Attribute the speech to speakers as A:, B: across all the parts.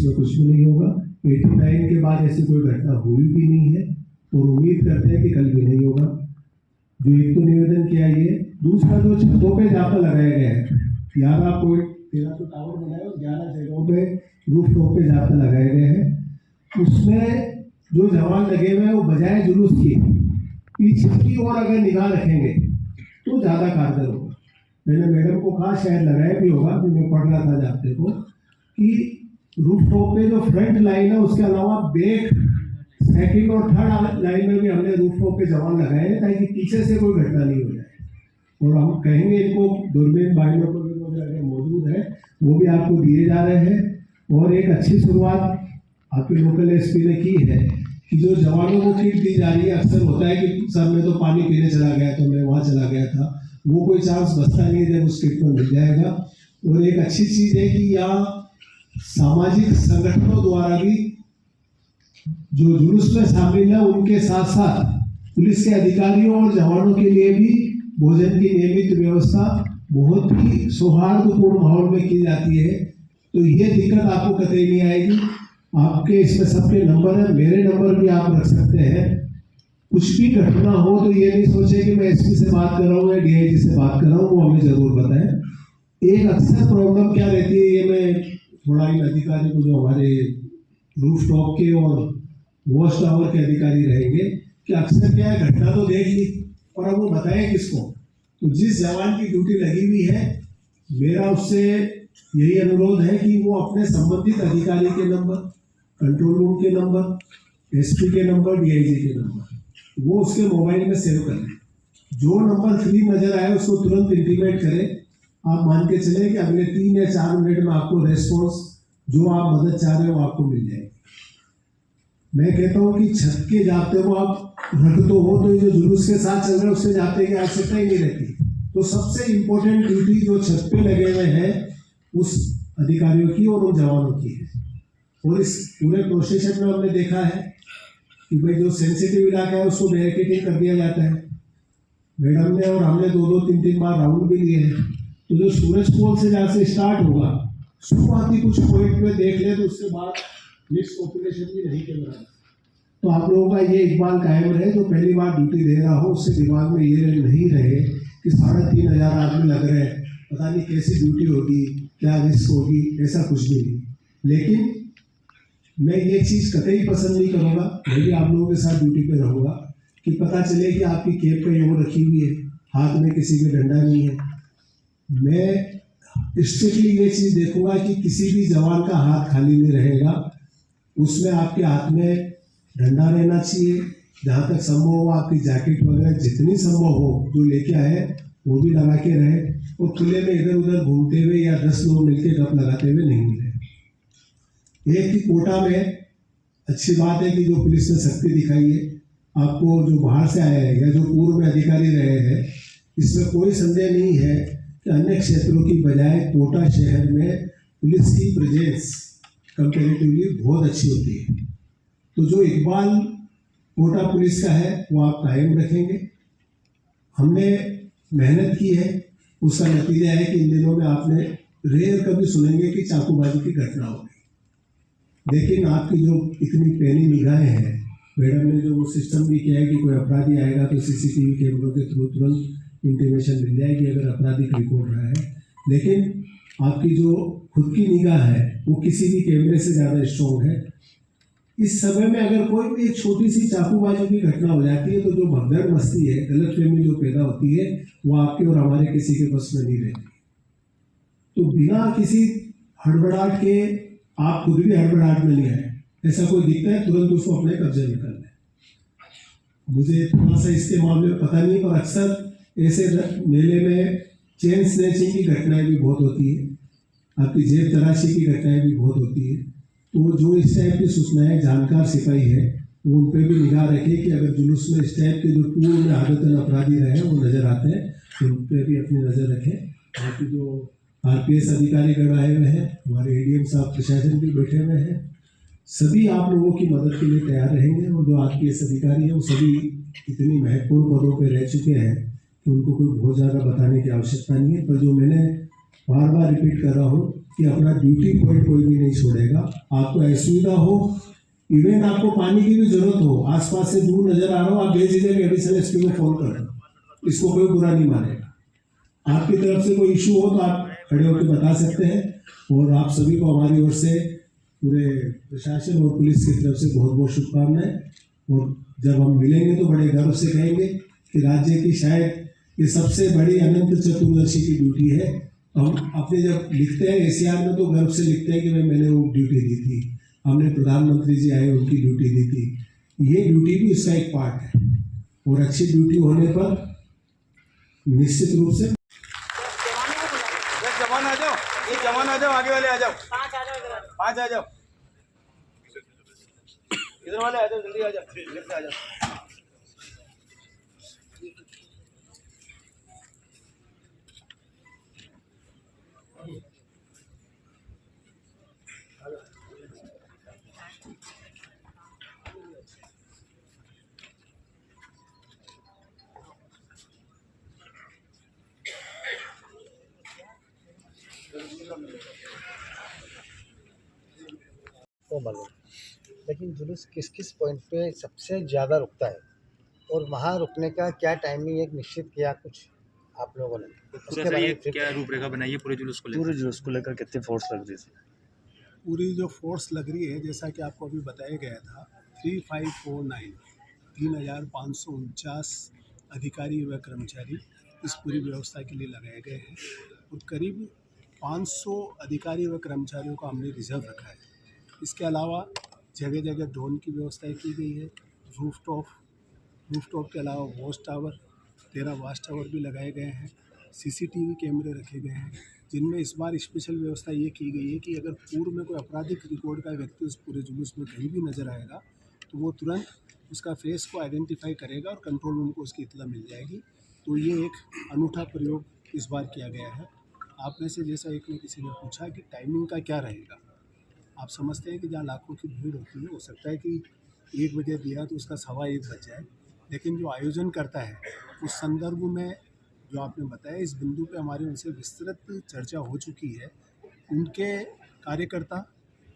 A: इसमें कुछ भी नहीं होगा। 89 के बाद ऐसी कोई घटना हुई भी नहीं है और उम्मीद करते हैं कि कल भी नहीं होगा। जो एक तो निवेदन किया ये, दूसरा जो छतों पे जाता लगाया गया है, 11 तो टावर बनाए और 11 जगहों पे रूफ टॉप पे जाता लगाए गए हैं। उसमें जो जवान लगे हुए हैं वो बजाय जुलूस की पीछे की ओर अगर निगाह रखेंगे तो ज़्यादा कारगर होगा। मैंने मैडम को कहा, शायद लगाया भी होगा, कि मैं पढ़ रहा था जाते को, कि रूफ टॉप पे जो फ्रंट लाइन है उसके अलावा बैक, सेकंड और थर्ड लाइन में भी हमने रूफ टॉप पे जवान लगाए हैं ताकि पीछे से कोई घटना नहीं हो जाए। और हम कहेंगे इनको, दूरबीन बाइनोकुलर वगैरह अगर मौजूद है वो भी आपको दिए जा रहे हैं। और एक अच्छी शुरुआत आपके लोकल एसपी ने की है कि जो जवानों को किट दी जा रही है। अक्सर होता है कि सर मैं तो पानी पीने चला गया था, मैं वहाँ चला गया था, वो कोई चांस बचता नहीं है जब उस किट में मिल जाएगा। और एक अच्छी चीज़ है कि यहाँ सामाजिक संगठनों द्वारा भी जो जुलूस में शामिल है उनके साथ साथ पुलिस के अधिकारियों और जवानों के लिए भी भोजन की नियमित व्यवस्था बहुत ही सौहार्दपूर्ण माहौल में की जाती है। तो ये दिक्कत आपको कतई नहीं आएगी। आपके इसमें सबके नंबर है, मेरे नंबर भी आप रख सकते हैं। कुछ भी घटना हो तो ये नहीं सोचे कि मैं एसपी से बात कर रहा हूँ या डीआईजी से बात कर रहा हूँ, वो हमें जरूर बताएं। एक अक्सर प्रॉब्लम क्या रहती है, ये मैं थोड़ा इन अधिकारी को, जो हमारे रूफ टॉप के और वॉच टावर के अधिकारी रहेंगे, कि अक्सर क्या है, घटना तो देख ली और अब वो बताएं किसको। तो जिस जवान की ड्यूटी लगी हुई है, मेरा उससे यही अनुरोध है कि वो अपने संबंधित अधिकारी के नंबर, कंट्रोल रूम के नंबर, एसपी के नंबर, डीआईजी के नंबर, वो उसके मोबाइल में सेव कर लें। जो नंबर फ्री नजर आए उसको तुरंत इंटीमेट करें। आप मान के चले कि अगले 3 या 4 मिनट में आपको रेस्पॉन्स, जो आप मदद चाह रहे हो, आपको मिल जाएगी। मैं कहता हूँ कि छत के जाते हो आप रख दो हो, तो जो जुलूस के साथ चल रहे हैं उससे जाते की आवश्यकता ही नहीं रहती। तो सबसे इम्पोर्टेंट ड्यूटी जो छत पे लगे हुए हैं उस अधिकारियों की और उन जवानों की है। और इस पूरे प्रोसेस में हमने देखा है कि भाई जो सेंसिटिव इलाका है उसको बैरिकेडिंग कर दिया जाता है। मैडम ने और हमने 2-2, 3-3 बार राउंड भी लिए हैं। तो जो सूरज पोल से जहाँ से स्टार्ट होगा, शुरुआती कुछ पॉइंट में देख ले, तो उसके बाद मिक्स पॉपुलेशन भी नहीं के बराबर। तो आप लोगों का ये इकबाल कायम रहे, जो पहली बार ड्यूटी दे रहा हो उससे दिमाग में ये नहीं रहे कि 3,500 आदमी लग रहे हैं, पता नहीं कैसी ड्यूटी होगी, क्या रिस्क होगी, ऐसा कुछ भी नहीं। लेकिन मैं ये चीज़ कतई पसंद नहीं करूँगा, मैं भी आप लोगों के साथ ड्यूटी पे रहूँगा, कि पता चले कि आपकी कैप कहीं और रखी हुई है, हाथ में किसी के डंडा नहीं है। मैं स्ट्रिक्टली ये चीज़ देखूंगा कि किसी भी जवान का हाथ खाली नहीं रहेगा, उसमें आपके हाथ में डंडा रहना चाहिए। जहाँ तक संभव हो आपकी जैकेट वगैरह जितनी संभव हो जो लेके आए वो भी लगा के रहे, और खुले में इधर उधर घूमते हुए या 10 लोग मिलकर गप लगाते हुए नहीं मिले। एक ही कोटा में अच्छी बात है कि जो पुलिस ने सख्ती दिखाई है, आपको जो बाहर से आया है या जो पूर्व में अधिकारी रहे हैं, इसमें कोई संदेह नहीं है कि अन्य क्षेत्रों की बजाय कोटा शहर में पुलिस की प्रेजेंस कंपेरेटिवली बहुत अच्छी होती है। तो जो इकबाल कोटा पुलिस का है वो आप कायम रखेंगे। हमने मेहनत की है, उसका नतीजा है कि इन दिनों में आपने रेयर कभी सुनेंगे कि चाकूबाजी की घटना हो गई। लेकिन आपकी जो इतनी पैनी निगाहें हैं, मैडम ने जो वो सिस्टम भी किया है कि कोई अपराधी आएगा तो सीसीटीवी कैमरों के थ्रू तुरंत इंटीमेशन मिल जाएगी अगर अपराधी का रिकॉर्ड रहा है। लेकिन आपकी जो खुद की निगाह है वो किसी भी कैमरे से ज़्यादा स्ट्रॉन्ग है। इस समय में अगर कोई भी एक छोटी सी चाकूबाजी की घटना हो जाती है तो जो भगदड़ मस्ती है, गलतफहमी जो पैदा होती है, वो आपके और हमारे किसी के बस में नहीं रहती। तो बिना किसी हड़बड़ाहट के, आप खुद भी हड़बड़ाहट में नहीं आए, ऐसा कोई दिखता है तुरंत उसको अपने कब्जे में कर लें। मुझे थोड़ा सा इसके मामले में पता नहीं, पर अक्सर ऐसे मेले में चेन स्नैचिंग की घटनाएं भी बहुत होती है, आपकी जेब तलाशी की घटनाएं भी बहुत होती है। तो जो इस टाइप की सूचनाएं जानकार सिपाही है वो उन पर भी निगाह रखे कि अगर जुलूस में इस टाइप के जो पूर्व में आदतन अपराधी रहे वो नज़र आते हैं तो उन पर भी अपनी नज़र रखें। बाकी जो आरपीएस अधिकारीगण आए हुए हैं, हमारे एडीएम साहब प्रशासन भी बैठे हुए हैं, सभी आप लोगों की मदद के लिए तैयार रहेंगे। और जो आरपीएस अधिकारी हैं वो सभी इतनी महत्वपूर्ण पदों पर रह चुके हैं कि उनको कोई बहुत ज़्यादा बताने की आवश्यकता नहीं है। पर जो मैंने बार बार रिपीट कर रहा हूँ कि अपना ड्यूटी पॉइंट कोई भी नहीं छोड़ेगा। आपको असुविधा हो, इवन आपको पानी की भी जरूरत हो, आसपास से दूर नजर आ रहा हो, आप बेझिझक एडिशनल एसपी को फोन कर दो, इसको कोई बुरा नहीं मानेगा। आपकी तरफ से कोई इशू हो तो आप खड़े होकर बता सकते हैं। और आप सभी को हमारी ओर से, पूरे प्रशासन और पुलिस की तरफ से बहुत बहुत शुभकामनाएं। और जब हम मिलेंगे तो बड़े गर्व से कहेंगे कि राज्य की शायद ये सबसे बड़ी अनंत चतुर्दशी की ड्यूटी है। हम अपने जब लिखते हैं एसीआर में तो गर्व से लिखते हैं कि भाई मैंने वो ड्यूटी दी थी, हमने प्रधानमंत्री जी आए उनकी ड्यूटी दी थी। ये ड्यूटी भी उसका एक पार्ट है और अच्छी ड्यूटी होने पर निश्चित रूप से
B: जवान आ जाओ, ये जवान आ जाओ, आगे वाले आ जाओ, पांच आ जाओ, इधर वाले आ जाओ, जल्दी आ जाओ, इधर से आ जाओ।
C: वो मालूम, लेकिन जुलूस किस किस पॉइंट पे सबसे ज़्यादा रुकता है और वहाँ रुकने का क्या टाइमिंग एक निश्चित किया कुछ आप लोगों ने?
D: पूरा सर ये क्या रूपरेखा बनाई है पूरे जुलूस को लेकर?
E: पूरे जुलूस को लेकर कितनी फोर्स लग रही थी?
F: पूरी जो फोर्स लग रही है, जैसा कि आपको अभी बताया गया था, 3549 3549 अधिकारी व कर्मचारी इस पूरी व्यवस्था के लिए लगाए गए हैं और करीब 500 अधिकारी व कर्मचारियों को हमने रिजर्व रखा है। इसके अलावा जगह जगह ड्रोन की व्यवस्था की गई है। रूफटॉप के अलावा वॉच टावर, 13 वॉच टावर भी लगाए गए हैं। सीसीटीवी कैमरे रखे गए हैं, जिनमें इस बार स्पेशल व्यवस्था ये की गई है कि अगर पूर्व में कोई आपराधिक रिकॉर्ड का व्यक्ति उस पूरे जुलूस में कहीं भी नज़र आएगा तो वो तुरंत उसका फेस को आइडेंटिफाई करेगा और कंट्रोल रूम को उसकी इत्तला मिल जाएगी। तो ये एक अनूठा प्रयोग इस बार किया गया है। आप में से जैसा एक ने किसी ने पूछा कि टाइमिंग का क्या रहेगा, आप समझते हैं कि जहाँ लाखों की भीड़ होती है, हो सकता है कि 1 बजे दिया तो उसका 1:15 बज जाए, लेकिन जो आयोजन करता है उस संदर्भ में जो आपने बताया, इस बिंदु पे हमारी उनसे विस्तृत चर्चा हो चुकी है। उनके कार्यकर्ता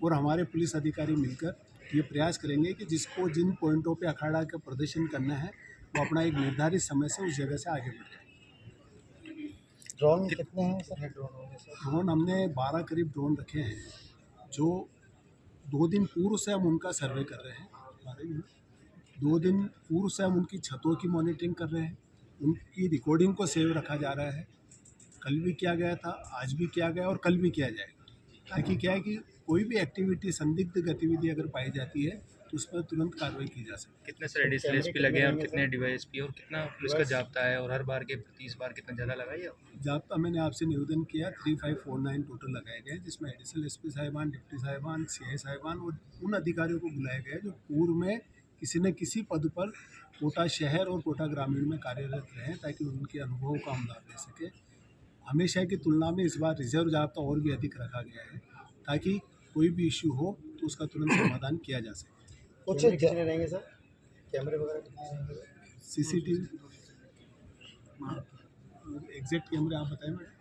F: और हमारे पुलिस अधिकारी मिलकर ये प्रयास करेंगे कि जिसको जिन पॉइंटों पे अखाड़ा का प्रदर्शन करना है वो अपना एक निर्धारित समय से उस जगह से आगे बढ़े।
C: ड्रोन कितने हैं सर?
F: ड्रोन हमने 12 करीब ड्रोन रखे हैं, जो 2 दिन पूर्व से हम उनका सर्वे कर रहे हैं। 2 दिन पूर्व से हम उनकी छतों की मॉनिटरिंग कर रहे हैं, उनकी रिकॉर्डिंग को सेव रखा जा रहा है। कल भी किया गया था, आज भी किया गया और कल भी किया जाएगा, ताकि क्या है कि कोई भी एक्टिविटी, संदिग्ध गतिविधि अगर पाई जाती है तो उस पर तुरंत कार्रवाई की जा सकती है।
D: कितने सर एडिशनल एसपी लगे हैं और कितने डीवाईएसपी और कितना पुलिस का जाब्ता है और हर बार के प्रति इस बार कितना ज़्यादा लगाइए?
F: जाब्ता मैंने आपसे निवेदन किया, 3549 टोटल लगाए गए, जिसमें एडिशनल एसपी साहिबान, डिप्टी साहिबान, सीआई साहिबान और उन अधिकारियों को बुलाया गया जो पूर्व में किसी न किसी पद पर कोटा शहर और कोटा ग्रामीण में कार्यरत रहे, ताकि उनके अनुभवों का हम लाभ ले सके। हमेशा की तुलना में इस बार रिजर्व जाब्ता और भी अधिक रखा गया है, ताकि कोई भी इश्यू हो तो उसका तुरंत समाधान किया जा सके।
C: कुछ कितने रहेंगे सर? कैमरे वगैरह कितने रहेंगे?
F: सीसीटीवी एग्जैक्ट कैमरे आप बताएं मैडम।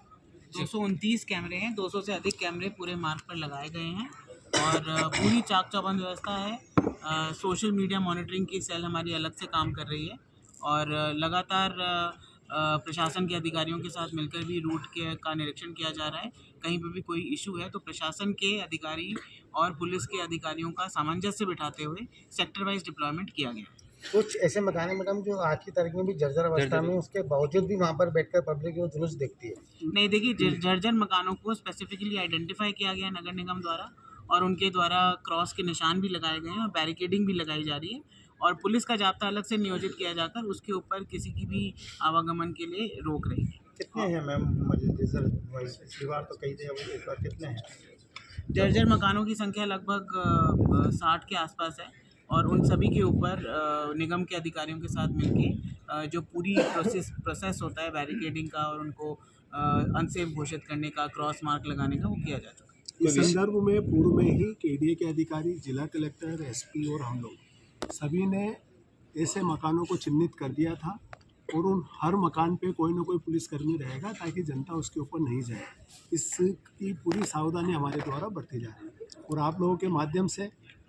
G: 229 कैमरे हैं, 200 से अधिक कैमरे पूरे मार्ग पर लगाए गए हैं और पूरी चाक चौबंद व्यवस्था है। सोशल मीडिया मॉनिटरिंग की सेल हमारी अलग से काम कर रही है और लगातार प्रशासन के अधिकारियों के साथ मिलकर भी रूट का निरीक्षण किया जा रहा है। कहीं पर भी कोई इशू है तो प्रशासन के अधिकारी और पुलिस के अधिकारियों का सामंजस्य बिठाते हुए सेक्टर वाइज डिप्लॉयमेंट किया गया है।
C: कुछ ऐसे मकान है मैडम जो आज की तारीख में भी जर्जर अवस्था में, उसके बावजूद भी वहाँ पर बैठकर पब्लिक वो जुलूस देखती है।
G: नहीं, देखिए जर्जर मकानों को स्पेसिफिकली आइडेंटिफाई किया गया नगर निगम द्वारा और उनके द्वारा क्रॉस के निशान भी लगाए गए हैं और बैरिकेडिंग भी लगाई जा रही है और पुलिस का जाब्ता अलग से नियोजित किया जाकर उसके ऊपर किसी की भी आवागमन के लिए रोक रही है।
C: कितने हैं मैम जर्जर? पिछली बार तो कई थे, अब इस बार कितने हैं?
G: जर्जर मकानों की संख्या लगभग 60 के आसपास है और उन सभी के ऊपर निगम के अधिकारियों के साथ मिलके जो पूरी प्रोसेस होता है बैरिकेडिंग का और उनको अनसेफ घोषित करने का, क्रॉस मार्क लगाने का, वो किया जा चुका है।
F: इस संदर्भ में पूर्व में ही केडीए के अधिकारी, जिला कलेक्टर, एसपी और हम लोग सभी ने ऐसे मकानों को चिन्हित कर दिया था और उन हर मकान पे कोई ना कोई पुलिसकर्मी रहेगा ताकि जनता उसके ऊपर नहीं जाए। इसकी पूरी सावधानी हमारे द्वारा बरती जा रही है और आप लोगों के माध्यम से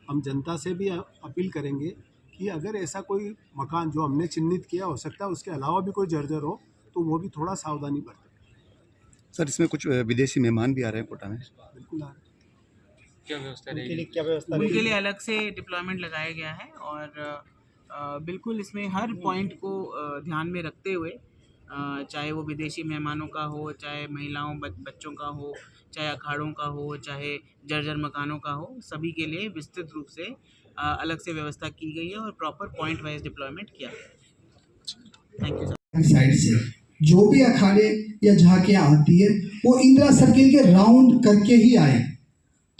F: हम जनता से भी अपील करेंगे कि अगर ऐसा कोई मकान जो हमने चिन्हित किया हो सकता है उसके अलावा भी कोई जर्जर हो तो वो भी थोड़ा सावधानी बरतें।
H: सर इसमें कुछ विदेशी मेहमान भी आ रहे हैं कोटा में।
F: बिल्कुल आ रहे हैं।
D: क्या व्यवस्था
C: उनके
D: रहेगी?
C: लिए क्या व्यवस्था
G: उनके
C: रहेगी?
G: लिए अलग से डिप्लॉयमेंट लगाया गया है और बिल्कुल इसमें हर पॉइंट को ध्यान में रखते हुए चाहे वो विदेशी मेहमानों का हो, चाहे महिलाओं बच्चों का हो, चाहे अखाड़ों का हो, चाहे जर्जर मकानों का हो, सभी के लिए विस्तृत रूप से अलग से व्यवस्था की गई है और प्रॉपर पॉइंट वाइज डिप्लॉयमेंट किया गया है। Thank you sir.
I: साइड से जो भी अखाड़े या झांकियां आती है वो इंदिरा सर्किल के राउंड करके ही आए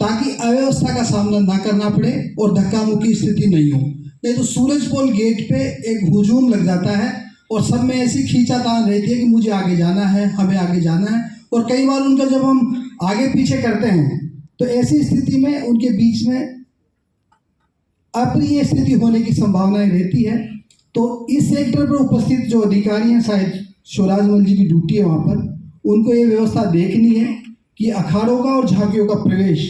I: ताकि अव्यवस्था का सामना ना करना पड़े और धक्का मुक्की स्थिति नहीं हो। नहीं तो सूरजपोल गेट पे एक हुजूम लग जाता है और सब में ऐसी खींचातान रहती है कि मुझे आगे जाना है, हमें आगे जाना है, और कई बार उनका जब हम आगे पीछे करते हैं तो ऐसी स्थिति में उनके बीच में अप्रिय स्थिति होने की संभावनाएं रहती है। तो इस सेक्टर पर उपस्थित जो अधिकारी हैं, शायद शिवराजमल जी की ड्यूटी है वहाँ पर, उनको ये व्यवस्था देखनी है कि अखाड़ों का और झांकियों का प्रवेश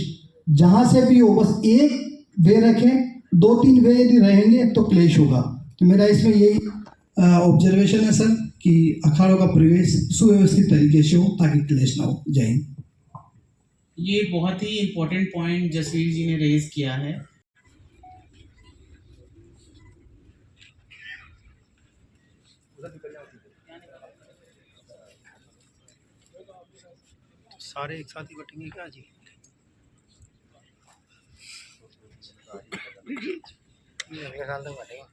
I: जहाँ से भी हो बस एक वे रखें, 2-3 वे यदि रहेंगे तो क्लेश होगा। तो मेरा इसमें यही ऑब्जर्वेशन है सर कि अखाड़ों का प्रवेश सुव्यवस्थित तरीके से हो ताकि क्लेश ना हो। जय हिंद।
G: ये बहुत ही इम्पोर्टेंट पॉइंट जसवीर जी ने रेज किया है।
F: सारे एक साथ ही बटेंगे क्या जी?
C: मेरे ख्याल से बढ़ेगा।